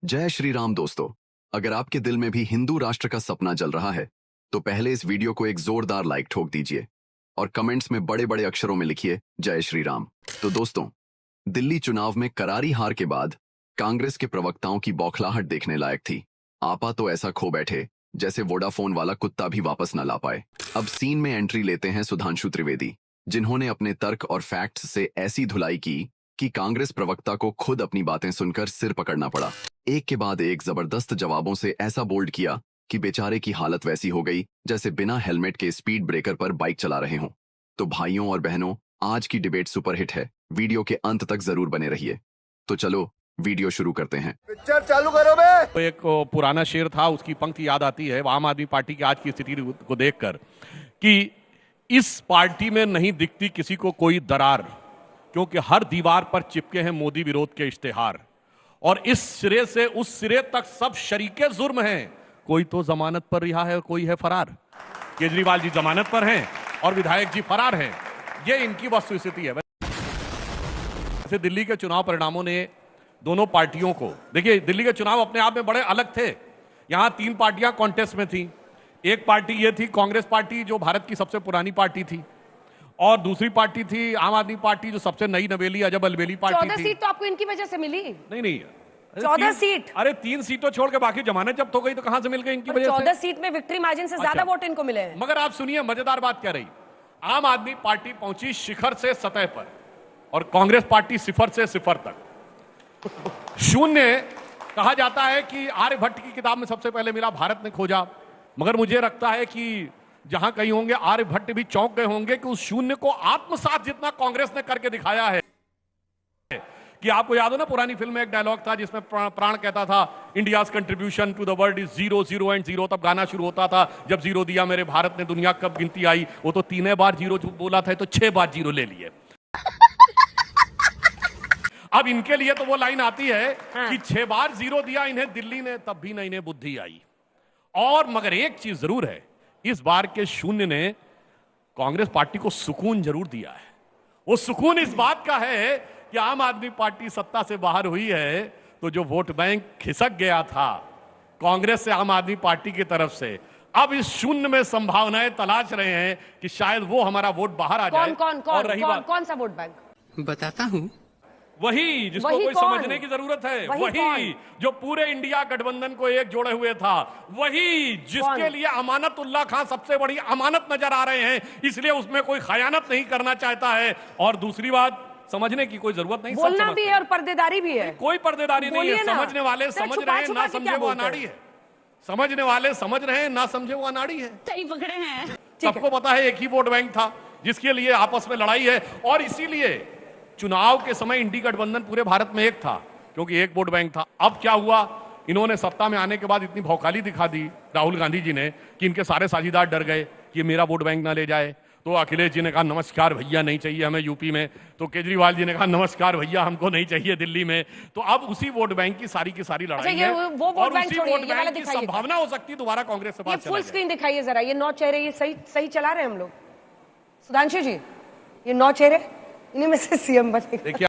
जय श्री राम दोस्तों। अगर आपके दिल में भी हिंदू राष्ट्र का सपना जल रहा है तो पहले इस वीडियो को एक जोरदार लाइक ठोक दीजिए और कमेंट्स में बड़े बड़े अक्षरों में लिखिए जय श्री राम। तो दोस्तों, दिल्ली चुनाव में करारी हार के बाद कांग्रेस के प्रवक्ताओं की बौखलाहट देखने लायक थी। आपा तो ऐसा खो बैठे जैसे वोडाफोन वाला कुत्ता भी वापस न ला पाए। अब सीन में एंट्री लेते हैं सुधांशु त्रिवेदी, जिन्होंने अपने तर्क और फैक्ट्स से ऐसी धुलाई की कि कांग्रेस प्रवक्ता को खुद अपनी बातें सुनकर सिर पकड़ना पड़ा। एक के बाद एक जबरदस्त जवाबों से ऐसा बोल्ड किया कि बेचारे की हालत वैसी हो गई जैसे बिना हेलमेट के स्पीड ब्रेकर पर बाइक चला रहे हों। तो भाइयों और बहनों, आज की डिबेट सुपरहिट है, वीडियो के अंत तक जरूर बने रहिए। तो चलो वीडियो शुरू करते हैं। पिक्चर चालू करो बे। तो एक पुराना शेर था, उसकी पंक्ति याद आती है आम आदमी पार्टी की आज की स्थिति को देखकर कि इस पार्टी में नहीं दिखती किसी को कोई दरार, क्योंकि हर दीवार पर चिपके हैं मोदी विरोध के इश्तेहार, और इस सिरे से उस सिरे तक सब शरीके जुर्म हैं। कोई तो जमानत पर रिहा है और कोई है फरार। केजरीवाल जी जमानत पर हैं और विधायक जी फरार हैं। ये इनकी वस्तुस्थिति है। वैसे दिल्ली के चुनाव परिणामों ने दोनों पार्टियों को, देखिए दिल्ली के चुनाव अपने आप में बड़े अलग थे। यहां 3 पार्टियां कॉन्टेस्ट में थी। एक पार्टी ये थी कांग्रेस पार्टी, जो भारत की सबसे पुरानी पार्टी थी, और दूसरी पार्टी थी आम आदमी पार्टी, जो सबसे नई नवेली अजब अलबेली पार्टी 14 थी। सीट तो आपको इनकी वजह से मिली? नहीं 14 सीट। अरे 3 सीटों छोड़ के बाकी जमानत जब्त हो गई तो कहां से मिल गई इनकी वजह से? 14 सीट में विक्ट्री मार्जिन से ज्यादा वोट इनको मिले हैं। मगर आप सुनिए, मजेदार बात क्या रही। आम आदमी पार्टी पहुंची शिखर से सतह पर और कांग्रेस पार्टी सिफर से सिफर तक। शून्य कहा जाता है कि आर्यभट्ट की किताब में सबसे पहले मिला, भारत ने खोजा। मगर मुझे लगता है कि जहां कहीं होंगे आर्यभट्ट भी चौंक गए होंगे कि उस शून्य को आत्मसात जितना कांग्रेस ने करके दिखाया है। कि आपको याद हो ना, पुरानी फिल्म में एक डायलॉग था जिसमें प्राण कहता था, India's contribution to the world is 0 0 and 0। तब गाना शुरू होता था, जब 0 दिया मेरे भारत ने दुनिया कब गिनती आई। वो तो 3 बार 0 बोला था, तो 6 बार 0 ले लिए। अब इनके लिए तो वो लाइन आती है कि 6 बार 0 दिया इन्हें दिल्ली ने, तब भी नहीं इन्हें बुद्धि आई। और मगर एक चीज जरूर है, इस बार के शून्य ने कांग्रेस पार्टी को सुकून जरूर दिया है। वो सुकून इस बात का है कि आम आदमी पार्टी सत्ता से बाहर हुई है तो जो वोट बैंक खिसक गया था कांग्रेस से आम आदमी पार्टी की तरफ से, अब इस शून्य में संभावनाएं तलाश रहे हैं कि शायद वो हमारा वोट बाहर आ जाए। कौन सा वोट बैंक? बताता हूं। वही जिसको कोई समझने की जरूरत है, वही जो पूरे इंडिया गठबंधन को एक जोड़े हुए था, वही जिसके लिए अमानतुल्लाह खान सबसे बड़ी अमानत नजर आ रहे हैं, इसलिए उसमें कोई खयानत नहीं करना चाहता है। और दूसरी बात, समझने की कोई जरूरत नहीं, बोलना भी है और पर्देदारी भी है। कोई पर्देदारी नहीं है। समझने वाले समझ रहे हैं, ना समझे वो अनाड़ी है। समझने वाले समझ रहे हैं, ना समझे वो अनाड़ी है। सही पकड़े हैं। सबको पता है एक ही वोट बैंक था जिसके लिए आपस में लड़ाई है, और इसीलिए चुनाव के समय इंडी गठबंधन पूरे भारत में एक था, क्योंकि एक वोट बैंक था। अब क्या हुआ, इन्होंने सत्ता में आने के बाद इतनी भौकाली दिखा दी राहुल गांधी जी ने कि इनके सारे साझीदार डर गए कि मेरा वोट बैंक ना ले जाए। तो अखिलेश जी ने कहा नमस्कार भैया, नहीं चाहिए हमें यूपी में। तो केजरीवाल जी ने कहा नमस्कार भैया, हमको नहीं चाहिए दिल्ली में। तो अब उसी वोट बैंक की सारी लड़ाई है, और उसी वोट बैंक की संभावना हो सकती है दोबारा कांग्रेस से बात। फुल स्क्रीन दिखाइए जरा, ये 9 चेहरे, ये सही चला रहे हैं हम लोग। सुधांशु जी, ये 9 चेहरे, इन्हीं में से सीएम बनेगा। देखिए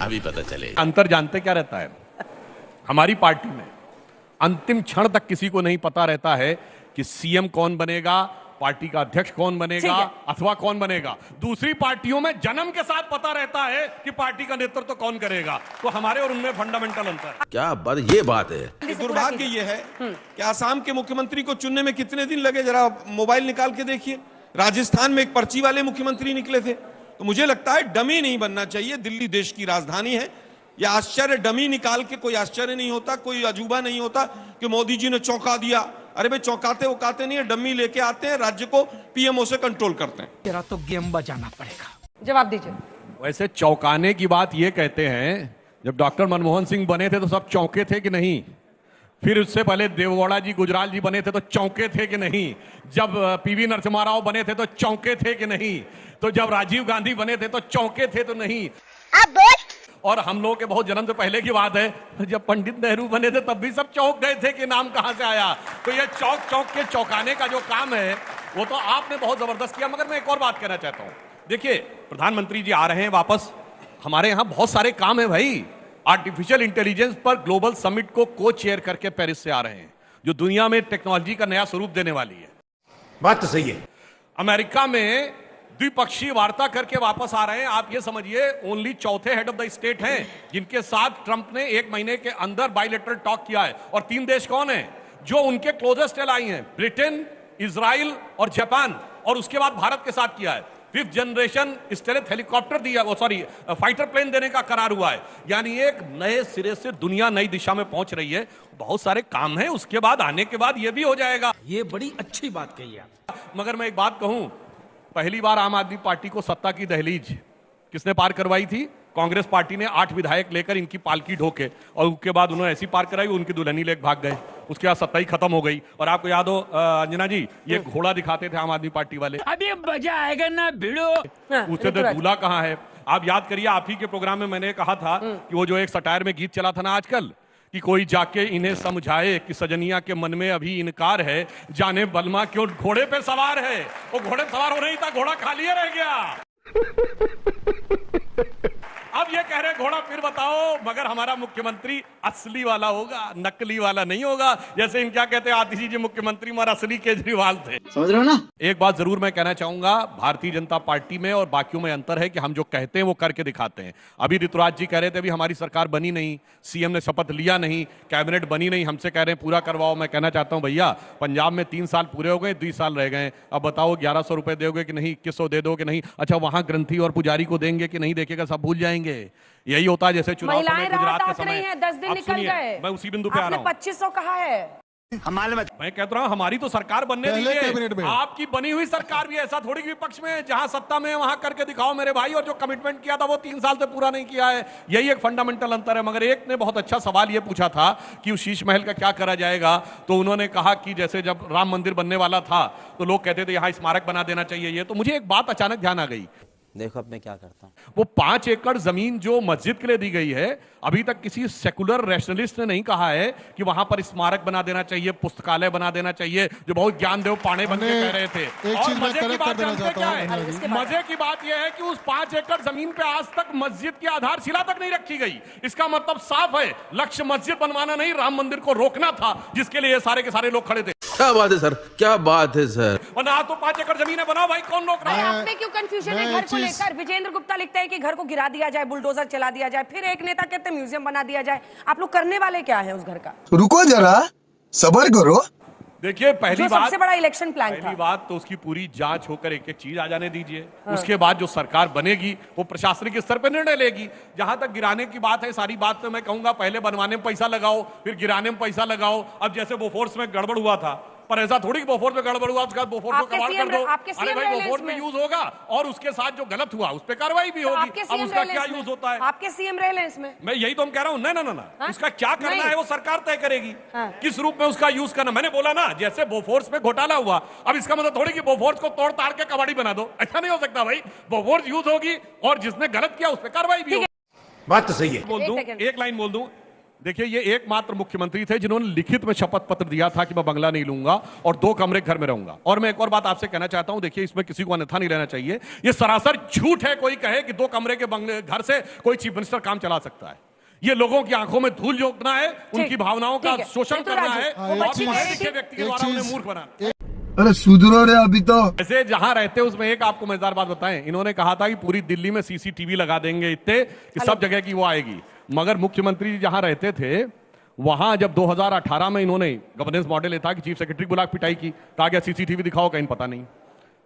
अभी पता चले। अंतर जानते क्या रहता है, हमारी पार्टी में अंतिम क्षण तक किसी को नहीं पता रहता है कि सीएम कौन बनेगा, पार्टी का अध्यक्ष कौन बनेगा, अथवा कौन बनेगा। दूसरी पार्टियों में जन्म के साथ पता रहता है कि पार्टी का नेतृत्व कौन करेगा। तो हमारे और उनमें फंडामेंटल अंतर है। क्या बात, ये बात है। दुर्भाग्य ये है कि आसाम के मुख्यमंत्री को चुनने में कितने दिन लगे, जरा मोबाइल निकाल के देखिए। राजस्थान में एक पर्ची वाले मुख्यमंत्री निकले थे। तो मुझे लगता है डमी नहीं बनना चाहिए। दिल्ली देश की राजधानी है। यह आश्चर्य, डमी निकाल के कोई आश्चर्य नहीं होता, कोई अजूबा नहीं होता कि मोदी जी ने चौंका दिया। अरे भाई, चौंकाते उकाते नहीं है, डमी लेके आते हैं, राज्य को पीएमओ से कंट्रोल करते हैं। तेरा तो गेम बजाना पड़ेगा। जवाब दीजिए। वैसे चौंकाने की बात ये कहते हैं, जब डॉक्टर मनमोहन सिंह बने थे तो सब चौंके थे कि नहीं? फिर उससे पहले देवेगौड़ा जी, गुजराल जी बने थे तो चौंके थे कि नहीं? जब पीवी नरसिम्हा राव बने थे तो चौंके थे कि नहीं? तो जब राजीव गांधी बने थे तो चौंके थे तो नहीं? और हम लोगों के बहुत जन्म से पहले की बात है, जब पंडित नेहरू बने थे तब भी सब चौंक गए थे कि नाम कहां से आया। तो ये चौंक के चौंकाने का जो काम है वो तो आपने बहुत जबरदस्त किया। मगर मैं एक और बात कहना चाहता हूं। देखिए, प्रधानमंत्री जी आ रहे हैं वापस, हमारे यहां बहुत सारे काम है भाई। आर्टिफिशियल इंटेलिजेंस पर ग्लोबल समिट को को चेयर करके पेरिस से आ रहे हैं, जो दुनिया में टेक्नोलॉजी का नया स्वरूप देने वाली है। बात तो सही है। अमेरिका में द्विपक्षीय वार्ता करके वापस आ रहे हैं। आप ये समझिए ओनली चौथे हेड ऑफ द स्टेट हैं जिनके साथ ट्रंप ने 1 महीने के अंदर बायलैटरल टॉक किया है। और 3 देश कौन हैं जो उनके क्लोजेस्ट एलाई हैं? ब्रिटेन, इजराइल और जापान, और उसके बाद भारत के साथ किया है। 5th जनरेशन स्टेलेथ हेलीकॉप्टर दिया, फाइटर प्लेन देने का करार हुआ है। यानी एक नए सिरे से दुनिया नई दिशा में पहुंच रही है। बहुत सारे काम है, उसके बाद आने के बाद ये भी हो जाएगा। ये बड़ी अच्छी बात कही आप। मगर मैं एक बात कहूं, पहली बार आम आदमी पार्टी को सत्ता की दहलीज किसने पार करवाई थी? कांग्रेस पार्टी ने 8 विधायक लेकर इनकी पालकी ढोके, और उसके बाद उन्होंने ऐसी पार कराई, उनकी दुल्हनी लेकर भाग गए। उसके बाद सत्ता ही खत्म हो गई। और आपको याद हो अंजना जी, ये घोड़ा दिखाते थे आम आदमी पार्टी वाले, अभी मजा आएगा ना भिड़ो। पूछते थे दूल्हा कहाँ है। आप याद करिए, आप ही के प्रोग्राम में मैंने कहा था कि वो जो एक सटायर में गीत चला था ना आजकल, कि कोई जाके इन्हें समझाए कि सजनिया के मन में अभी इनकार है, जाने बलमा क्यों घोड़े पे सवार है। वो घोड़े पे सवार हो नहीं था, घोड़ा खाली रह गया। अब ये कह रहे घोड़ा फिर बताओ, मगर हमारा मुख्यमंत्री असली वाला होगा, नकली वाला नहीं होगा। जैसे इन क्या कहते हैं आतिशी जी, मुख्यमंत्री हमारा असली केजरीवाल थे। समझ रहे हो ना? एक बात जरूर मैं कहना चाहूंगा, भारतीय जनता पार्टी में और बाकियों में अंतर है कि हम जो कहते हैं वो करके दिखाते हैं। अभी ऋतुराज जी कह रहे थे अभी हमारी सरकार बनी नहीं, सीएम ने शपथ लिया नहीं, कैबिनेट बनी नहीं, हमसे कह रहे हैं पूरा करवाओ। मैं कहना चाहता हूं भैया, पंजाब में 3 साल पूरे हो गए, 2 साल रह गए। अब बताओ 1100 रुपए दोगे कि नहीं, 2100 दे दोगे नहीं? अच्छा, वहां ग्रंथी और पुजारी को देंगे कि नहीं देखेगा, सब भूल जाएंगे। यही होता है जैसे चुनाव समय गुजरात के समय। 10 दिन निकल गए, मैं उसी बिंदु पे आ रहा हूँ। 2500 कहा है। मैं कहता रहा हूं हमारी तो सरकार बनने दीजिए, आपकी बनी हुई सरकार भी ऐसा थोड़ी कि विपक्ष में जहां सत्ता में वहां करके दिखाओ मेरे भाई। और जो कमिटमेंट किया था वो 3 साल से पूरा नहीं किया है, यही एक फंडामेंटल अंतर है। मगर एक ने बहुत अच्छा सवाल ये पूछा था कि उस शीश महल का क्या करा जाएगा, तो उन्होंने कहा कि जैसे जब राम मंदिर बनने वाला था तो लोग कहते थे यहां स्मारक बना देना चाहिए। ये तो मुझे एक बात अचानक ध्यान आ गई, देखो अब मैं क्या करता हूँ। वो 5 एकड़ जमीन जो मस्जिद के लिए दी गई है, अभी तक किसी सेकुलर रैशनलिस्ट ने नहीं कहा है कि वहां पर स्मारक बना देना चाहिए, पुस्तकालय बना देना चाहिए, जो बहुत ज्ञानदेव पाणे बन के कह रहे थे। और मजे की बात जानते क्या है? मजे की बात यह है कि उस 5 एकड़ जमीन पे आज तक मस्जिद की आधारशिला तक नहीं रखी गई। इसका मतलब साफ है, लक्ष्य मस्जिद बनवाना नहीं, राम मंदिर को रोकना था, जिसके लिए ये सारे के सारे लोग खड़े थे। क्या बात है सर, क्या बात है सर। वरना तो 5 एकड़ जमीन है, बनाओ भाई, कौन रोक रहा है? आप में क्यों कंफ्यूजन है घर को लेकर? विजेंद्र गुप्ता लिखते हैं कि घर को गिरा दिया जाए, बुलडोजर चला दिया जाए, फिर एक नेता कहते हैं म्यूजियम बना दिया जाए। आप लोग करने वाले क्या है उस घर का? रुको जरा, सब्र करो। देखिए, पहली बात, सबसे बड़ा इलेक्शन प्लान था। पहली बात तो उसकी पूरी जांच होकर एक एक चीज आ जाने दीजिए। उसके बाद जो सरकार बनेगी वो प्रशासनिक स्तर पर निर्णय लेगी। जहां तक गिराने की बात है, सारी बात तो मैं कहूंगा पहले बनवाने में पैसा लगाओ, फिर गिराने में पैसा लगाओ। अब जैसे बोफोर्स में गड़बड़ हुआ था, पर ऐसा थोड़ी कि बोफोर्स में गड़बड़ हुआ उसके बाद बोफोर्स को कबाड़ कर दो। अरे भाई, बोफोर्स में यूज होगा और उसके साथ जो गलत हुआ उस पर कार्रवाई भी होगी। अब उसका क्या यूज होता है? आपके सीएम रहे हैं इसमें। मैं यही तो हम कह रहा हूँ। ना, उसका क्या करना है वो सरकार तय करेगी, किस रूप में उसका यूज करना। मैंने बोला ना, जैसे बोफोर्स में घोटाला हुआ, अब इसका मतलब थोड़ी कि बोफोर्स को तोड़ ताड़ के कबाड़ी बना दो, ऐसा नहीं हो सकता भाई। बोफोर्स यूज होगी और जिसने गलत किया उस पर कार्रवाई भी होगी। बात तो सही है। बोल दूं, एक लाइन बोल दूं। देखिए, ये एकमात्र मुख्यमंत्री थे जिन्होंने लिखित में शपथ पत्र दिया था कि मैं बंगला नहीं लूंगा और 2 कमरे घर में रहूंगा। और मैं एक और बात आपसे कहना चाहता हूं, देखिए इसमें किसी को अन्यथा नहीं लेना चाहिए। ये सरासर झूठ है कोई कहे कि 2 कमरे के बंगले घर से कोई चीफ मिनिस्टर काम चला सकता है। ये लोगों की आंखों में धूल झोंकना है, उनकी भावनाओं का शोषण करना है और पढ़े लिखे व्यक्ति के द्वारा उन्हें मूर्ख बनाना। अरे सुधरो रे अभी तो। ऐसे जहां रहते उसमें एक आपको मजेदार बात बताएं, इन्होंने कहा था कि पूरी दिल्ली में सीसीटीवी लगा देंगे इतने कि सब जगह की वो आएगी। मगर मुख्यमंत्री जी जहां रहते थे वहां जब 2018 में इन्होंने गवर्नेंस मॉडल था कि चीफ सेक्रेटरी बुला पिटाई की, कहा गया सीसीटीवी दिखाओ, कहीं पता नहीं।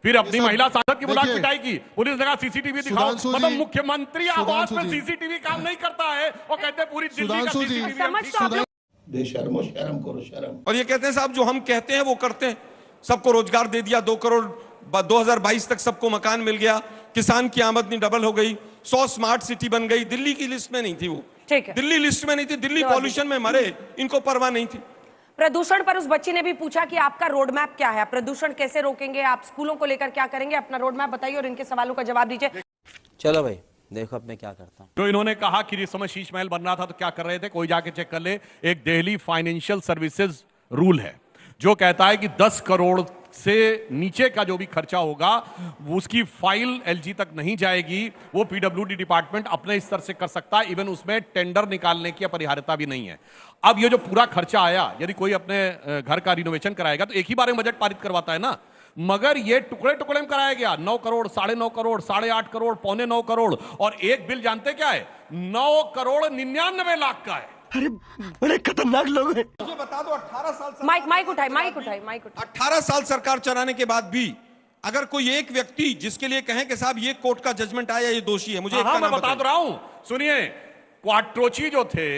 फिर अपनी महिला सांसद की बुला पिटाई की, पुलिस ने कहा सीसीटीवी दिखाओ। मतलब मुख्यमंत्री आवास में सीसीटीवी काम नहीं करता है और कहते पूरी दिल्ली का सीसीटीवी। बेशर्मो शर्म करो शर्म। और ये कहते हैं साहब जो हम कहते हैं वो करते हैं। सबको रोजगार दे दिया, 2 करोड़ 2022 तक सबको मकान मिल गया, किसान की आमदनी डबल हो गई, 100 स्मार्ट सिटी बन गई। दिल्ली की लिस्ट में नहीं थी वो, दिल्ली लिस्ट में नहीं थी, दिल्ली पॉल्यूशन में मरे, इनको परवाह नहीं थी। प्रदूषण पर उस बच्ची ने भी पूछा कि आपका रोड मैप क्या है, प्रदूषण कैसे रोकेंगे, आप स्कूलों को लेकर क्या करेंगे, अपना रोड मैप बताइए और इनके सवालों का जवाब दीजिए। चलो भाई, देखो अब मैं क्या करता हूँ। तो इन्होंने कहा कि इस समय शीश महल बन रहा था तो क्या कर रहे थे, कोई जाके चेक कर ले। एक दिल्ली फाइनेंशियल सर्विसेज रूल है जो कहता है कि 10 करोड़ से नीचे का जो भी खर्चा होगा उसकी फाइल एलजी तक नहीं जाएगी, वो पीडब्ल्यूडी डिपार्टमेंट अपने स्तर से कर सकता है। इवन उसमें टेंडर निकालने की अपरिहार्यता भी नहीं है। अब ये जो पूरा खर्चा आया, यदि कोई अपने घर का रिनोवेशन कराएगा तो एक ही बार में बजट पारित करवाता है ना, मगर ये टुकड़े टुकड़े में कराया गया। 9 करोड़, 9.5 करोड़, 8.5 करोड़, 9.25 करोड़, और एक बिल जानते क्या है? 9 करोड़ 99 लाख का है। मुझे बता दो 18 साल माइक उठाए 18 साल सरकार चलाने के बाद भी अगर कोई एक व्यक्ति जिसके लिए कहें कि साहब ये कोर्ट का जजमेंट आया, ये दोषी है, मुझे एक का मैं नाम बता बताइए। रहा हूं, सुनिए। क्वाट्रोची जो थे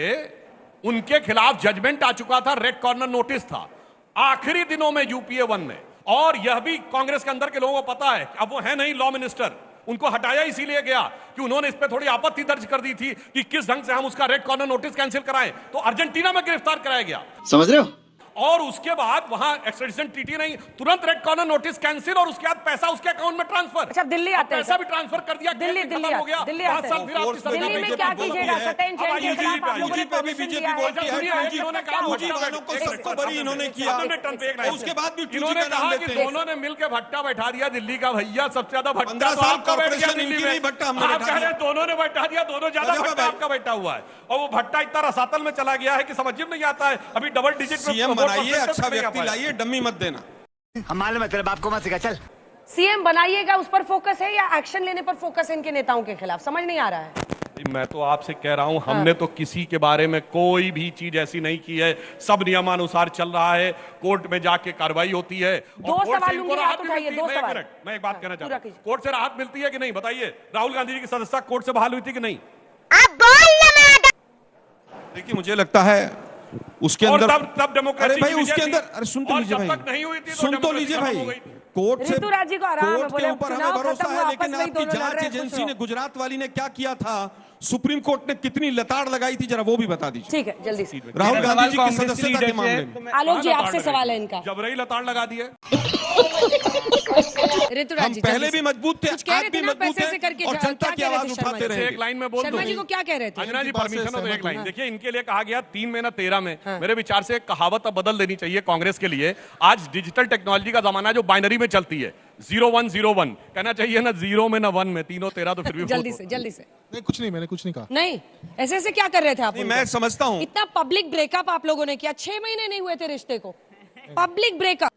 उनके खिलाफ जजमेंट आ चुका था, रेड कॉर्नर नोटिस था आखिरी दिनों में यूपीए 1 में, और यह भी कांग्रेस के अंदर के लोगों को पता है। अब वो है नहीं लॉ मिनिस्टर, उनको हटाया इसीलिए गया कि उन्होंने इस पे थोड़ी आपत्ति दर्ज कर दी थी कि किस ढंग से हम उसका रेड कॉर्नर नोटिस कैंसिल कराएं, तो अर्जेंटीना में गिरफ्तार कराया गया, समझ रहे हो? और उसके बाद वहां एक्सट्रेडिशन ट्रीटी नहीं, तुरंत रेड कॉर्नर नोटिस कैंसिल, और उसके बाद पैसा उसके अकाउंट में ट्रांसफर। अच्छा, दिल्ली आते हैं, पैसा भी ट्रांसफर कर दिया, दिल्ली खत्म हो गया, दिल्ली 5 आते साल हैं। फिर आपकी सरकार दिल्ली में बीजेपी क्या बोलती कीजिएगा? है। सत्येंद्र जैन के खिलाफ आप लोगों ने यूजी पे भी परमिशन बीजेपी दिया है। बोलती है, सुनिए, यूजी इन्होंने कहा यूजी वालों को सबको बरी इन्होंने किया, उसके बाद भी टूजी इन्होंने का नाम कहा कि लेते हैं। दोनों ने मिलकर भट्टा बैठा दिया दिल्ली का। भैया सबसे ज्यादा भट्टा 15 तो साल आपका बैठ गया कॉर्पोरेशन दिल्ली इनकी में। नहीं, भट्टा हमने आप बैठा कह रहे दिया। हैं दोनों ने बैठा दिया, दोनों ज्यादा गजब है भट्टा भाई। आपका बैठा हुआ है, और वो भट्टा इतना रसातल में चला गया है कि समझ में नहीं आता है। अभी डबल डिजिट में सीएम वोट बनाइए, परसेंटेज अच्छा नहीं आ व्यक्ति पाया। लाइए, डम्मी मत देना। हमारे में तेरे बाप को मत सिखा, चल। सीएम बनाइएगा, उस पर फोकस है या एक्शन लेने पर फोकस है इनके नेताओं के खिलाफ? समझ नहीं आ रहा है। मैं तो आपसे कह रहा हूं, हमने तो किसी के बारे में कोई भी चीज ऐसी नहीं की है, सब नियमानुसार चल रहा है, कोर्ट में जाके कार्रवाई होती है। दो और कोर्ट सवाल से इनको लूंगी, राहत आप भी उठाइए, मिलती है। दो मैं एक सवाल। मिनट, मैं एक बात कहना चाहता पूरा हूं, कीजिए। कोर्ट से राहत मिलती है कि नहीं बताइए? राहुल गांधी जी की सदस्यता कोर्ट से बहाल हुई थी कि नहीं? देखिए, मुझे लगता है उसके और अंदर तब डेमोक्रेसी अरे भाई की विजय उसके थी। अंदर, अरे सुन तो और लीजिए जब भाई, तक नहीं हुई थी तो सुन तो डेमोक्रेसी लीजिए खत्म भाई। हो गई। कोर्ट से ऋतुराज जी को आराम है, कोर्ट बोले के ऊपर हमें चुनाव भरोसा खत्म है, हुआ, लेकिन आपस में ही आपकी दोनों लड़ जांच रहे हैं, खुश एजेंसी हो। ने, गुजरात वाली ने क्या किया था, सुप्रीम कोर्ट ने कितनी लताड़ लगाई थी, जरा वो भी बता दीजिए। ठीक है, जल्दी से। राहुल गांधी जी की सदस्यता के मामले में आलोक जी, लताड़ आपसे लगाई सवाल थी। है इनका। जबरई लताड़ लगा दिए। ऋतुराज हम जी, पहले जल्दी भी से। मजबूत थे, कुछ कह आज रहे भी थे ना, मजबूत पैसे से करके हैं, और क्या जनता कह की रहे थे आवाज शर्मा उठाते जी? रहे। एक लाइन में बोल शर्मा दूं। जी को क्या कह रहे थे? अंजना जी, बात से परमिशन हो तो एक सहमत लाइन। हूं। देखिए, इनके लिए कहा गया 3 में ना 13 में। मेरे विचार से एक कहावत अब बदल देनी चाहिए कांग्रेस के लिए। आज डिजिटल टेक्नोलॉजी का जमाना है जो बाइनरी में चलती है, 0101 कहना चाहिए ना, 0 में ना 1 में, तीनों 13 तो फिर भी जल्दी बहुत से, जल्दी से। नहीं, कुछ नहीं, मैंने कुछ नहीं कहा। नहीं, ऐसे ऐसे क्या कर रहे थे आप? नहीं, उनको? मैं समझता हूं। इतना पब्लिक ब्रेकअप आप लोगों ने किया, 6 महीने नहीं हुए थे रिश्ते को, पब्लिक ब्रेकअप,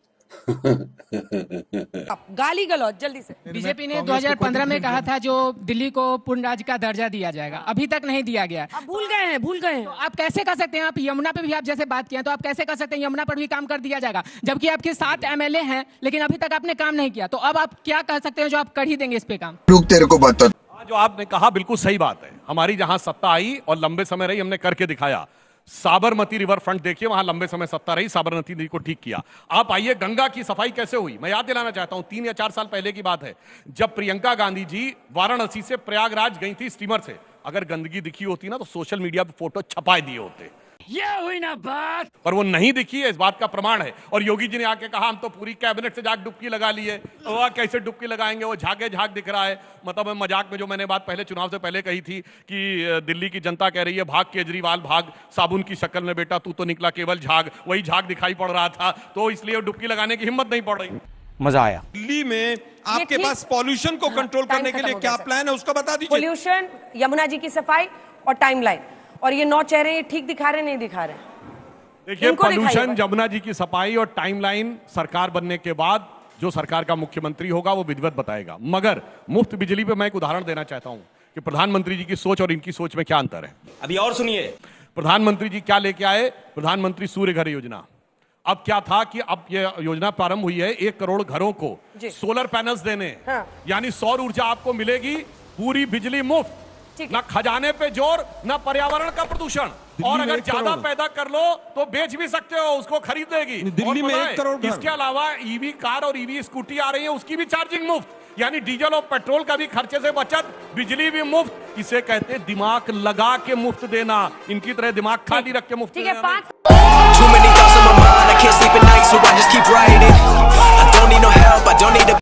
गाली गलौज। जल्दी से। बीजेपी ने 2015 में कहा था जो दिल्ली को पूर्ण राज्य का दर्जा दिया जाएगा, अभी तक नहीं दिया गया। आप भूल गए हैं, भूल गए हैं। तो आप कैसे कर सकते हैं? आप यमुना पे भी आप जैसे बात किया, तो आप कैसे कर सकते हैं यमुना पर भी काम कर दिया जाएगा, जबकि आपके 7 एमएलए हैं, लेकिन अभी तक आपने काम नहीं किया। तो अब आप क्या कह सकते हैं जो आप कर ही देंगे इस पे काम? रुक, तेरे को बता। जो आपने कहा बिल्कुल सही बात है। हमारी जहां सत्ता आई और लंबे समय रही, हमने करके दिखाया। साबरमती रिवर फ्रंट देखिए, वहां लंबे समय सत्ता रही, साबरमती नदी को ठीक किया। आप आइए, गंगा की सफाई कैसे हुई, मैं याद दिलाना चाहता हूं। 3 या 4 साल पहले की बात है, जब प्रियंका गांधी जी वाराणसी से प्रयागराज गई थी स्टीमर से। अगर गंदगी दिखी होती ना तो सोशल मीडिया पे फोटो छपा दिए होते, ये हुई ना बात। पर वो नहीं दिखी है, इस बात का प्रमाण है। और योगी जी ने आके कहा हम तो पूरी कैबिनेट से जाके डुबकी लगा लिए। वह कैसे डुबकी लगाएंगे, वो झागे झाग दिख रहा है। मतलब मजाक में जो मैंने बात पहले चुनाव से पहले कही थी कि दिल्ली की जनता कह रही है भाग केजरीवाल भाग, साबुन की शक्ल में बेटा तू तो निकला केवल झाग, वही झाग दिखाई पड़ रहा था, तो इसलिए डुबकी लगाने की हिम्मत नहीं पड़ रही। मजा आया। दिल्ली में आपके ठीक- पास पॉल्यूशन को कंट्रोल टाइम करने के खत्म लिए हो क्या गया, सर। प्लान है, उसका बता दीजिए। पोल्यूशन, यमुना जी की सफाई और टाइमलाइन, और ये 9 चेहरे, ये ठीक दिखा रहे नहीं दिखा रहे? देखिए, इनको दिखाइए पोल्यूशन, भाई। जमुना जी की सफाई और टाइमलाइन सरकार बनने के बाद जो सरकार का मुख्यमंत्री होगा वो विधिवत बताएगा। मगर मुफ्त बिजली पे मैं एक उदाहरण देना चाहता हूं कि प्रधानमंत्री जी की सोच और इनकी सोच में क्या अंतर है। अभी और सुनिए, प्रधानमंत्री जी क्या लेके आए? प्रधानमंत्री सूर्य घर योजना। अब क्या था कि अब ये योजना प्रारंभ हुई है, 1 करोड़ घरों को जी। सोलर पैनल्स देने, हाँ। यानी सौर ऊर्जा आपको मिलेगी, पूरी बिजली मुफ्त, ठीक है। ना खजाने पे जोर, ना पर्यावरण का प्रदूषण। और में अगर 1 ज्यादा करोड़। पैदा कर लो तो बेच भी सकते हो, उसको खरीद लेगी। दिल्ली और में पता 1 है, करोड़ घर। इसके अलावा ईवी कार और ईवी स्कूटी आ रही है, उसकी भी चार्जिंग मुफ्त, यानी डीजल और पेट्रोल का भी खर्चे से बचत, बिजली भी मुफ्त। इसे कहते हैं दिमाग लगा के मुफ्त देना, इनकी तरह दिमाग खाली रख के मुफ्त ठीक है, देना नहीं। 5